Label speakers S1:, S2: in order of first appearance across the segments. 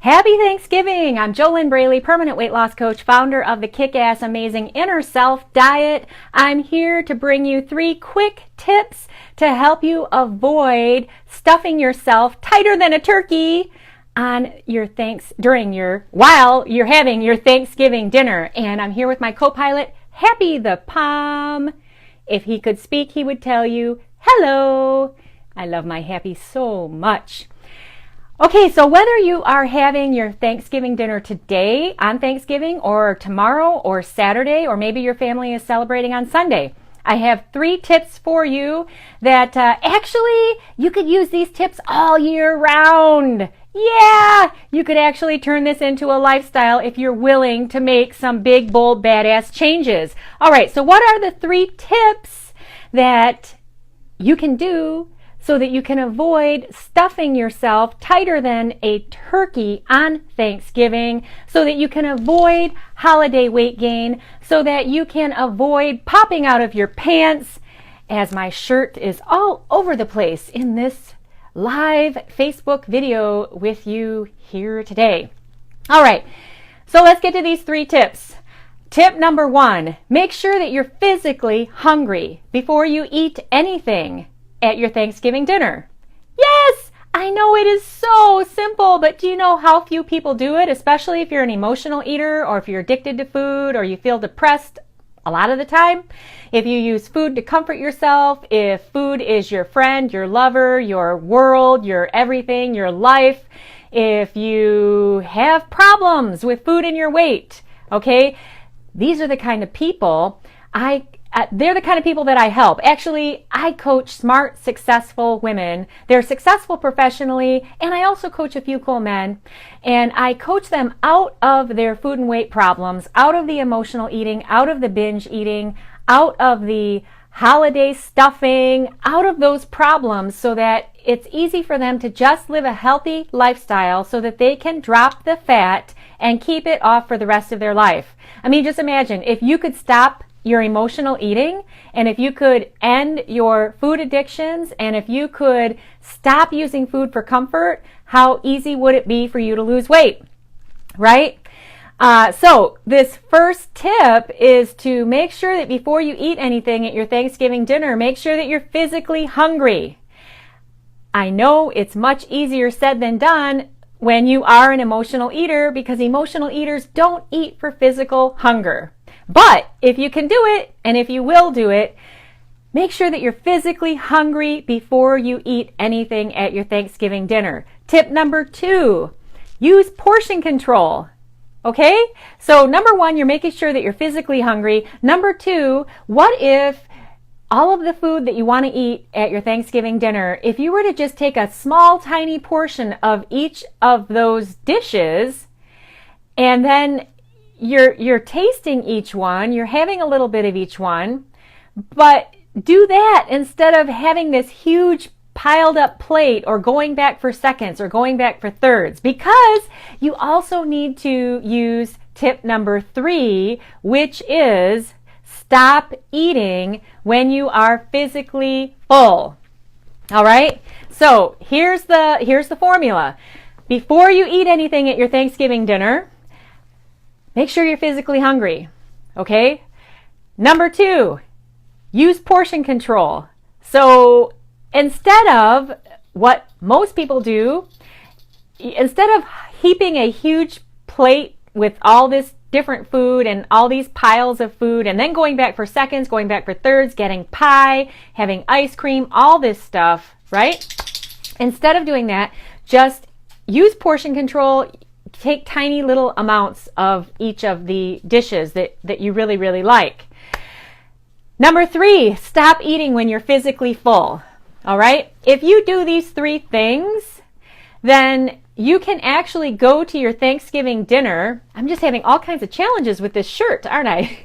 S1: Happy Thanksgiving! I'm JoLynn Braley, permanent weight loss coach, founder of the Kick-Ass Amazing Inner Self Diet. I'm here to bring you 3 quick tips to help you avoid stuffing yourself tighter than a turkey on while you're having your Thanksgiving dinner. And I'm here with my co-pilot, Happy the Palm. If he could speak, he would tell you, hello. I love my Happy so much. Okay, so whether you are having your Thanksgiving dinner today on Thanksgiving or tomorrow or Saturday, or maybe your family is celebrating on Sunday, I have 3 tips for you that actually you could use these tips all year round. Yeah, you could actually turn this into a lifestyle if you're willing to make some big, bold, badass changes. All right, so what are the 3 tips that you can do so that you can avoid stuffing yourself tighter than a turkey on Thanksgiving, so that you can avoid holiday weight gain, so that you can avoid popping out of your pants, as my shirt is all over the place in this live Facebook video with you here today. All right, so let's get to these 3 tips. Tip number 1, make sure that you're physically hungry before you eat anything at your Thanksgiving dinner. Yes, I know it is so simple, but do you know how few people do it, especially if you're an emotional eater or if you're addicted to food or you feel depressed a lot of the time? If you use food to comfort yourself, if food is your friend, your lover, your world, your everything, your life, if you have problems with food and your weight, okay? These are the kind of people they're the kind of people that I help. Actually, I coach smart, successful women. They're successful professionally, and I also coach a few cool men. And I coach them out of their food and weight problems, out of the emotional eating, out of the binge eating, out of the holiday stuffing, out of those problems, so that it's easy for them to just live a healthy lifestyle so that they can drop the fat and keep it off for the rest of their life. I mean, just imagine if you could stop your emotional eating, and if you could end your food addictions, and if you could stop using food for comfort, how easy would it be for you to lose weight, right? So this first tip is to make sure that before you eat anything at your Thanksgiving dinner, make sure that you're physically hungry. I know it's much easier said than done when you are an emotional eater, because emotional eaters don't eat for physical hunger. But if you can do it, and if you will do it, make sure that you're physically hungry before you eat anything at your Thanksgiving dinner. Tip number 2, use portion control. Okay? So number 1, you're making sure that you're physically hungry. Number 2, what if all of the food that you want to eat at your Thanksgiving dinner, if you were to just take a small, tiny portion of each of those dishes, and then you're tasting each one, you're having a little bit of each one, but do that instead of having this huge piled up plate or going back for seconds or going back for thirds, because you also need to use tip number 3, which is stop eating when you are physically full. All right? So here's the formula. Before you eat anything at your Thanksgiving dinner, make sure you're physically hungry, okay? Number 2, use portion control. So instead of what most people do, instead of heaping a huge plate with all this different food and all these piles of food and then going back for seconds, going back for thirds, getting pie, having ice cream, all this stuff, right? Instead of doing that, just use portion control. Take tiny little amounts of each of the dishes that you really, really like. Number 3, stop eating when you're physically full. All right? If you do these 3 things, then you can actually go to your Thanksgiving dinner. I'm just having all kinds of challenges with this shirt, aren't I?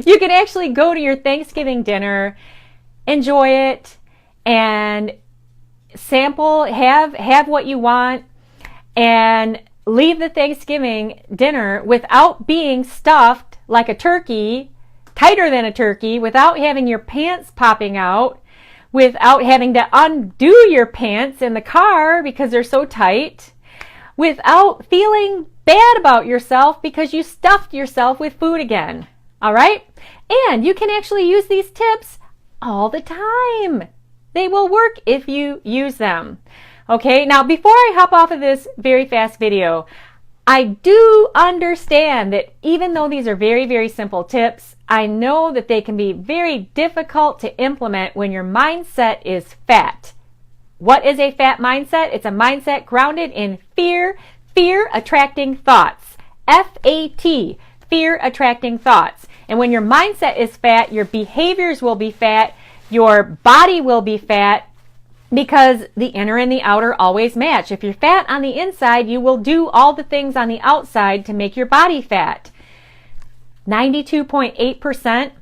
S1: You can actually go to your Thanksgiving dinner, enjoy it, and sample, have what you want, and leave the Thanksgiving dinner without being stuffed like a turkey, tighter than a turkey, without having your pants popping out, without having to undo your pants in the car because they're so tight, without feeling bad about yourself because you stuffed yourself with food again. All right? And you can actually use these tips all the time. They will work if you use them. Okay, now before I hop off of this very fast video, I do understand that even though these are very, very simple tips, I know that they can be very difficult to implement when your mindset is fat. What is a fat mindset? It's a mindset grounded in fear, fear attracting thoughts. F-A-T, fear attracting thoughts. And when your mindset is fat, your behaviors will be fat, your body will be fat, because the inner and the outer always match. If you're fat on the inside, you will do all the things on the outside to make your body fat. 92.8%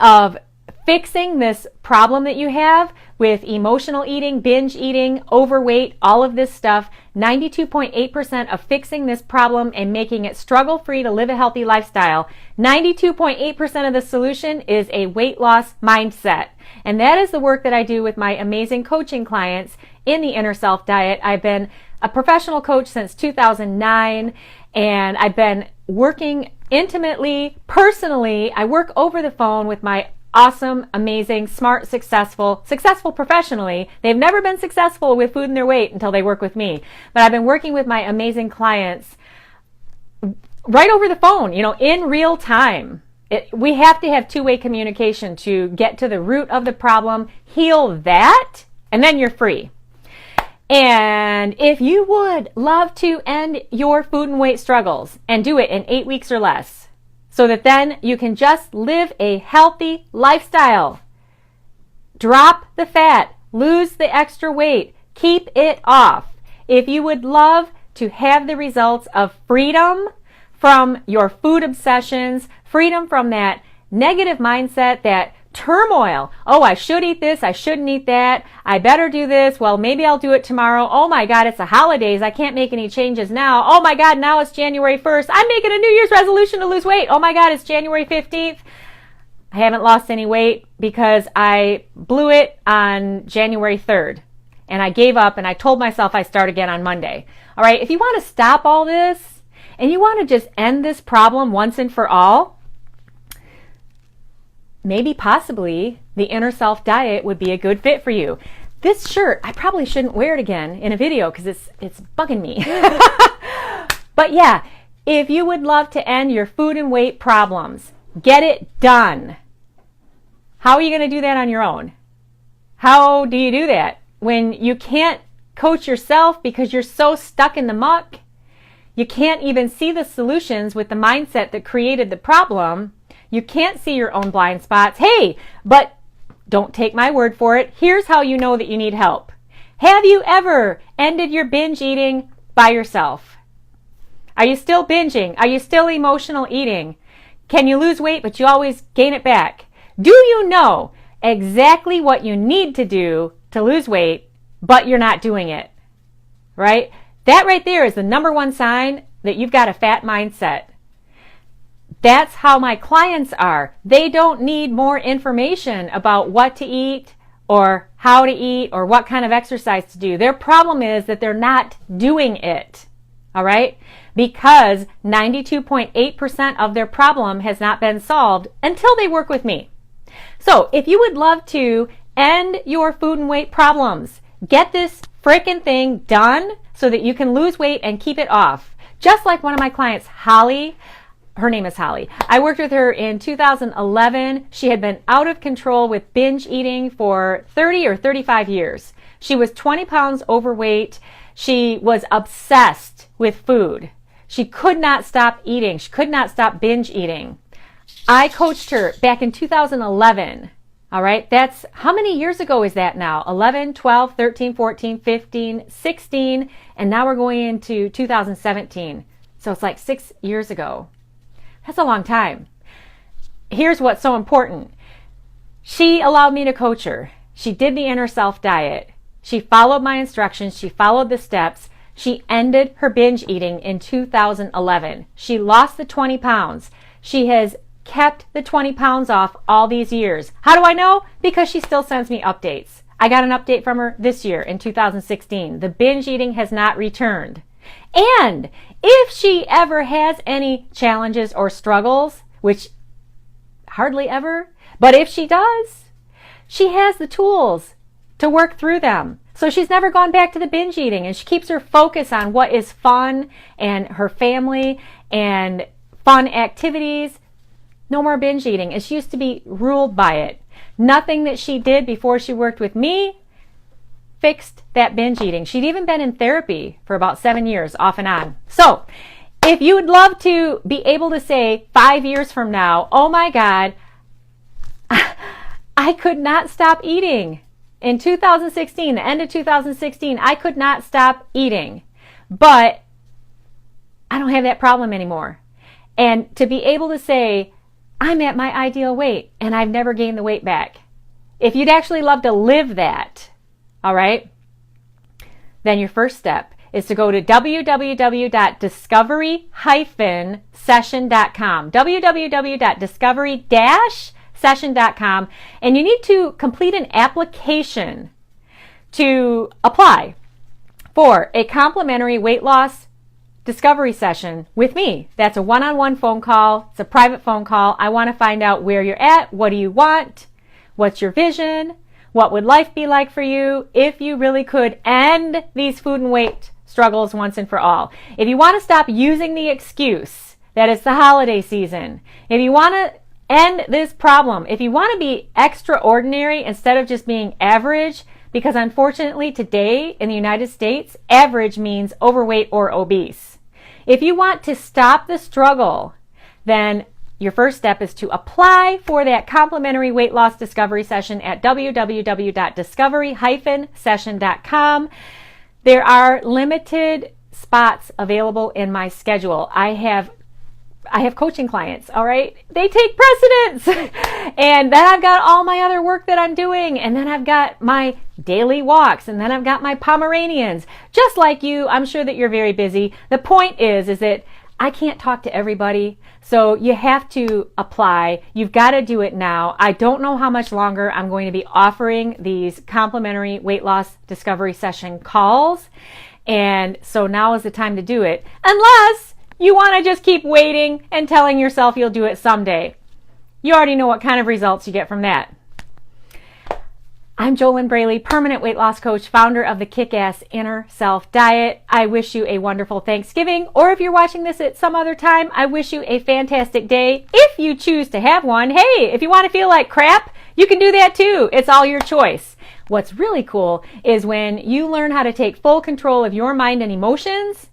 S1: of fixing this problem that you have with emotional eating, binge eating, overweight, all of this stuff, 92.8% of fixing this problem and making it struggle-free to live a healthy lifestyle, 92.8% of the solution is a weight loss mindset. And that is the work that I do with my amazing coaching clients in the Inner Self Diet. I've been a professional coach since 2009, and I've been working intimately, personally. I work over the phone with my awesome, amazing, smart, successful professionally. They've never been successful with food and their weight until they work with me. But I've been working with my amazing clients right over the phone, in real time. We have to have two-way communication to get to the root of the problem, heal that, and then you're free. And if you would love to end your food and weight struggles and do it in 8 weeks or less, so that then you can just live a healthy lifestyle, drop the fat, lose the extra weight, keep it off. If you would love to have the results of freedom from your food obsessions, freedom from that negative mindset, that turmoil. Oh, I should eat this. I shouldn't eat that. I better do this. Well, maybe I'll do it tomorrow. Oh my God, it's the holidays. I can't make any changes now. Oh my God, now it's January 1st. I'm making a New Year's resolution to lose weight. Oh my God, it's January 15th. I haven't lost any weight because I blew it on January 3rd. And I gave up and I told myself I'd start again on Monday. All right, if you want to stop all this and you want to just end this problem once and for all, maybe possibly the Inner Self Diet would be a good fit for you. This shirt, I probably shouldn't wear it again in a video because it's bugging me. But yeah, if you would love to end your food and weight problems, get it done. How are you going to do that on your own? How do you do that when you can't coach yourself because you're so stuck in the muck? You can't even see the solutions with the mindset that created the problem. You can't see your own blind spots. Hey, but don't take my word for it. Here's how you know that you need help. Have you ever ended your binge eating by yourself? Are you still binging? Are you still emotional eating? Can you lose weight, but you always gain it back? Do you know exactly what you need to do to lose weight, but you're not doing it? Right? That right there is the number one sign that you've got a fat mindset. That's how my clients are. They don't need more information about what to eat or how to eat or what kind of exercise to do. Their problem is that they're not doing it. All right? Because 92.8% of their problem has not been solved until they work with me. So if you would love to end your food and weight problems, get this freaking thing done so that you can lose weight and keep it off. Just like one of my clients, Holly. Her name is Holly. I worked with her in 2011. She had been out of control with binge eating for 30 or 35 years. She was 20 pounds overweight. She was obsessed with food. She could not stop eating. She could not stop binge eating. I coached her back in 2011. All right, that's, how many years ago is that now? 11, 12, 13, 14, 15, 16, and now we're going into 2017. So it's like 6 years ago. That's a long time. Here's what's so important. She allowed me to coach her. She did the Inner Self Diet. She followed my instructions. She followed the steps. She ended her binge eating in 2011. She lost the 20 pounds. She has kept the 20 pounds off all these years. How do I know? Because she still sends me updates. I got an update from her this year in 2016. The binge eating has not returned. And if she ever has any challenges or struggles, which hardly ever, but if she does, she has the tools to work through them. So she's never gone back to the binge eating, and she keeps her focus on what is fun and her family and fun activities. No more binge eating. And she used to be ruled by it. Nothing that she did before she worked with me fixed that binge eating. She'd even been in therapy for about 7 years, off and on. So if you would love to be able to say 5 years from now, oh my God, I could not stop eating. In 2016, the end of 2016, I could not stop eating, but I don't have that problem anymore. And to be able to say, I'm at my ideal weight and I've never gained the weight back. If you'd actually love to live that, all right, then your first step is to go to www.discovery-session.com, www.discovery-session.com, and you need to complete an application to apply for a complimentary weight loss discovery session with me. That's a one-on-one phone call. It's a private phone call. I want to find out where you're at. What do you want? What's your vision? What would life be like for you if you really could end these food and weight struggles once and for all? If you want to stop using the excuse that it's the holiday season, if you want to end this problem, if you want to be extraordinary instead of just being average, because unfortunately today in the United States, average means overweight or obese. If you want to stop the struggle, then your first step is to apply for that complimentary weight loss discovery session at www.discovery-session.com. There are limited spots available in my schedule. I have coaching clients, all right? They take precedence. And then I've got all my other work that I'm doing. And then I've got my daily walks. And then I've got my Pomeranians. Just like you, I'm sure that you're very busy. The point is that I can't talk to everybody. So you have to apply. You've got to do it now. I don't know how much longer I'm going to be offering these complimentary weight loss discovery session calls. And so now is the time to do it. Unless you want to just keep waiting and telling yourself you'll do it someday. You already know what kind of results you get from that. I'm JoLynn Braley, permanent weight loss coach, founder of the Kick-Ass Inner Self Diet. I wish you a wonderful Thanksgiving, or if you're watching this at some other time, I wish you a fantastic day if you choose to have one. Hey, if you want to feel like crap, you can do that too. It's all your choice. What's really cool is when you learn how to take full control of your mind and emotions,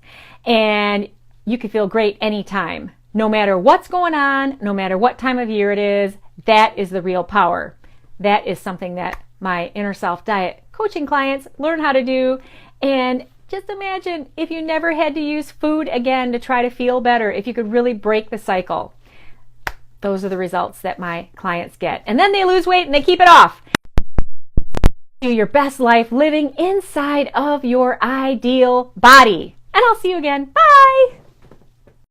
S1: and you can feel great anytime. No matter what's going on, no matter what time of year it is, that is the real power. That is something that my Inner Self Diet coaching clients learn how to do. And just imagine if you never had to use food again to try to feel better, if you could really break the cycle. Those are the results that my clients get. And then they lose weight and they keep it off. Do your best life living inside of your ideal body. And I'll see you again. Bye.